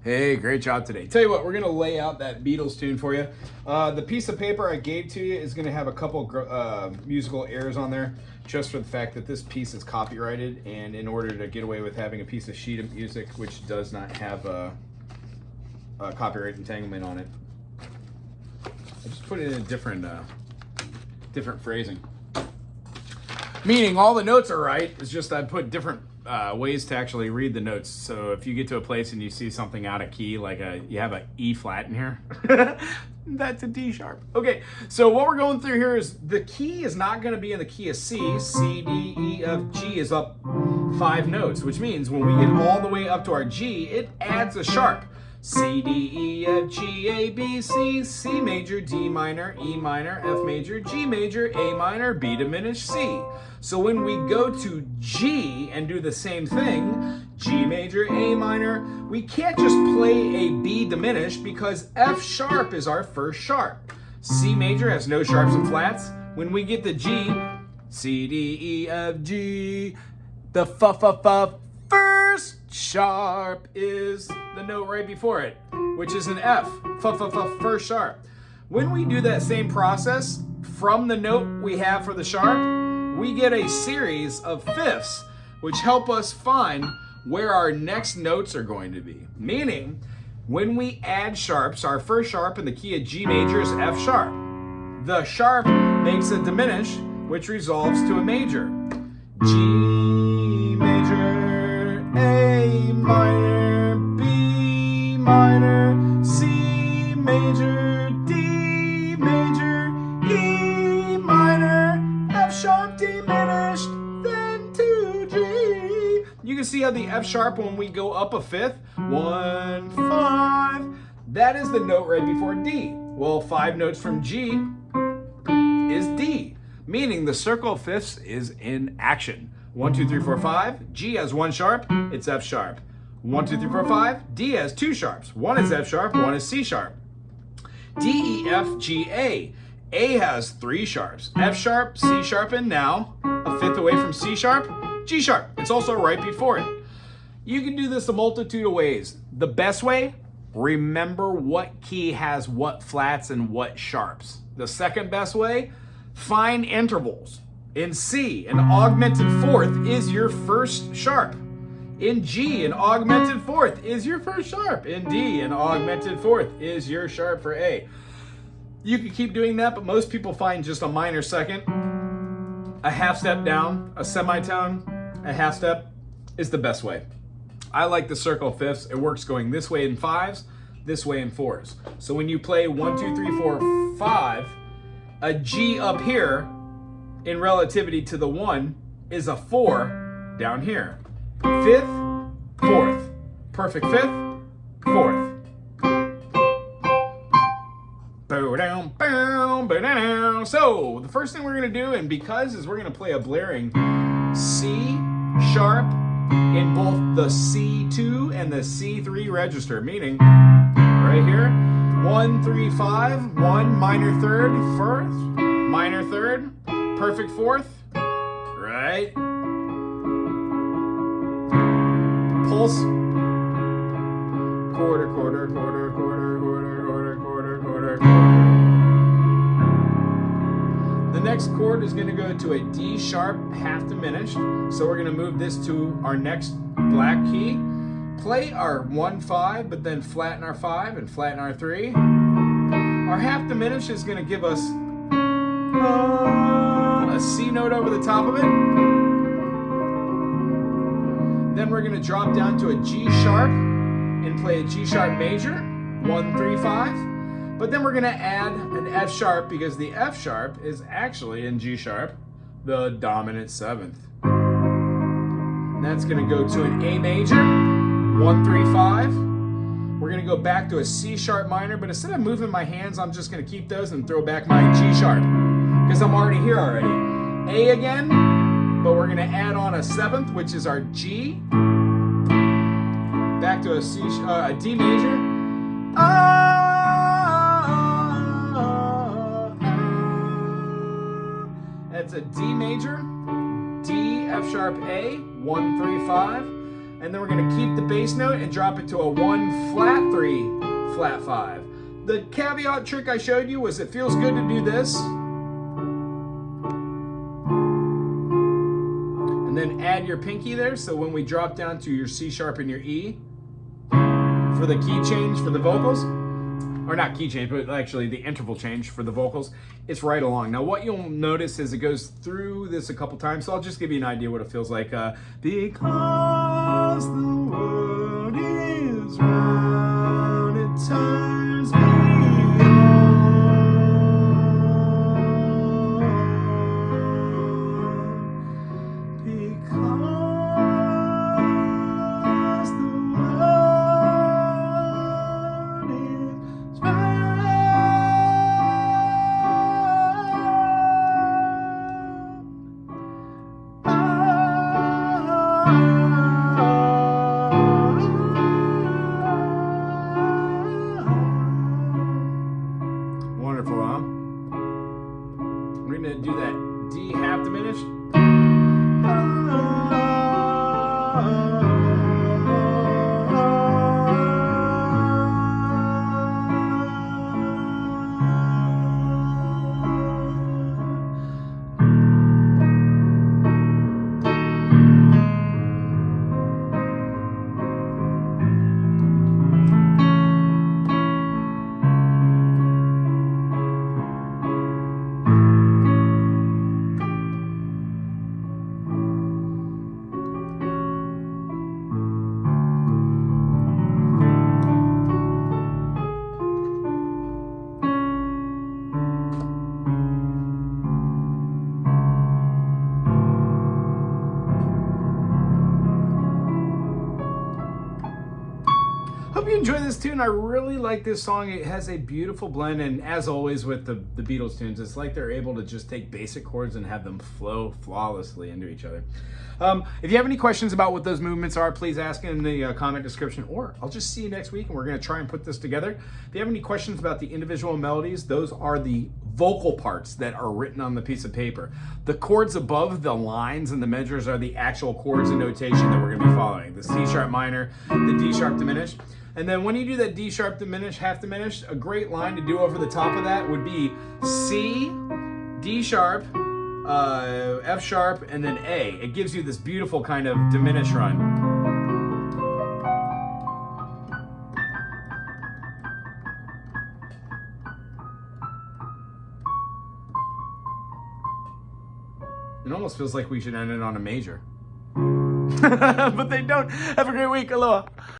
Hey, great job today. Tell you what, we're gonna lay out that Beatles tune for you. The piece of paper I gave to you is gonna have a couple musical errors on there, just for the fact that this piece is copyrighted, and in order to get away with having a piece of sheet of music which does not have a copyright entanglement on it, I just put it in a different phrasing. Meaning all the notes are right, it's just I put different ways to actually read the notes. So if you get to a place and you see something out of key, like you have an E flat in here, that's a D sharp. Okay, so what we're going through here is the key is not going to be in the key of C. C, D, E, F, G is up 5 notes, which means when we get all the way up to our G, it adds a sharp. C, D, E, F, G, A, B, C, C major, D minor, E minor, F major, G major, A minor, B diminished, C. So when we go to G and do the same thing, G major, A minor, we can't just play a B diminished because F sharp is our first sharp. C major has no sharps and flats. When we get to G, C, D, E, F, G, the first sharp is the note right before it, which is an F, first sharp. When we do that same process from the note we have for the sharp, we get a series of fifths, which help us find where our next notes are going to be. Meaning, when we add sharps, our first sharp in the key of G major is F sharp. The sharp makes a diminish, which resolves to a major. G major, A minor, B minor, C major, D major, E minor, F sharp diminished, then to G. You can see how the F sharp, when we go up a fifth, 1, 5, that is the note right before D. Well, 5 notes from G is D, meaning the circle of fifths is in action. 1, 2, 3, 4, 5. G has 1 sharp, it's F sharp. 1, 2, 3, 4, 5. D has 2 sharps. 1 is F sharp, 1 is C sharp. D, E, F, G, A. A has 3 sharps. F sharp, C sharp, and now a fifth away from C sharp, G sharp. It's also right before it. You can do this a multitude of ways. The best way, remember what key has what flats and what sharps. The second best way, find intervals. In C, an augmented fourth is your first sharp. In G, an augmented fourth is your first sharp. In D, an augmented fourth is your sharp for A. You can keep doing that, but most people find just a minor second, a half step down, a semitone, a half step is the best way. I like the circle of fifths. It works going this way in 5s, this way in 4s. So when you play 1, 2, 3, 4, 5, a G up here in relativity to the 1 is a 4 down here. 5th, 4th. Perfect 5th, 4th. So the first thing we're going to do, and because is we're going to play a blaring C sharp in both the C2 and the C3 register, meaning right here, 1, 3, 5, 1 minor third, first, minor third, perfect 4th, right? Pulse, quarter, quarter, quarter, quarter, quarter, quarter, quarter, quarter, quarter. The next chord is going to go to a D sharp half diminished, so we're going to move this to our next black key. Play our 1, 5, but then flatten our 5 and flatten our 3. Our half diminished is going to give us a C note over the top of it. Then we're going to drop down to a G sharp and play a G sharp major, 1, 3, 5. But then we're going to add an F sharp because the F sharp is actually in G sharp, the dominant 7th. And that's going to go to an A major, 1, 3, 5. We're going to go back to a C sharp minor, but instead of moving my hands, I'm just going to keep those and throw back my G sharp because I'm already here already. A again, but we're going to add on a 7th, which is our G. Back to a D major. That's a D major, D, F sharp, A, 1, 3, 5. And then we're gonna keep the bass note and drop it to a 1 flat 3 flat 5. The caveat trick I showed you was it feels good to do this. And then add your pinky there, so when we drop down to your C sharp and your E, for the key change for the vocals, or not key change, but actually the interval change for the vocals, it's right along. Now what you'll notice is it goes through this a couple times, so I'll just give you an idea what it feels like. Because the world is round, it turns me on. Because the world is wonderful, huh? We're gonna do that D half diminished. Hope you enjoy this tune. I really like this song. It has a beautiful blend, and as always with the Beatles tunes, it's like they're able to just take basic chords and have them flow flawlessly into each other. If you have any questions about what those movements are, please ask in the comment description, or I'll just see you next week and we're going to try and put this together. If you have any questions about the individual melodies, those are the vocal parts that are written on the piece of paper. The chords above the lines and the measures are the actual chords and notation that we're going to be following. The C sharp minor, the D sharp diminished. And then when you do that D sharp diminished, half diminished, a great line to do over the top of that would be C, D sharp, F sharp, and then A. It gives you this beautiful kind of diminished run. It almost feels like we should end it on a major. But they don't. Have a great week. Aloha.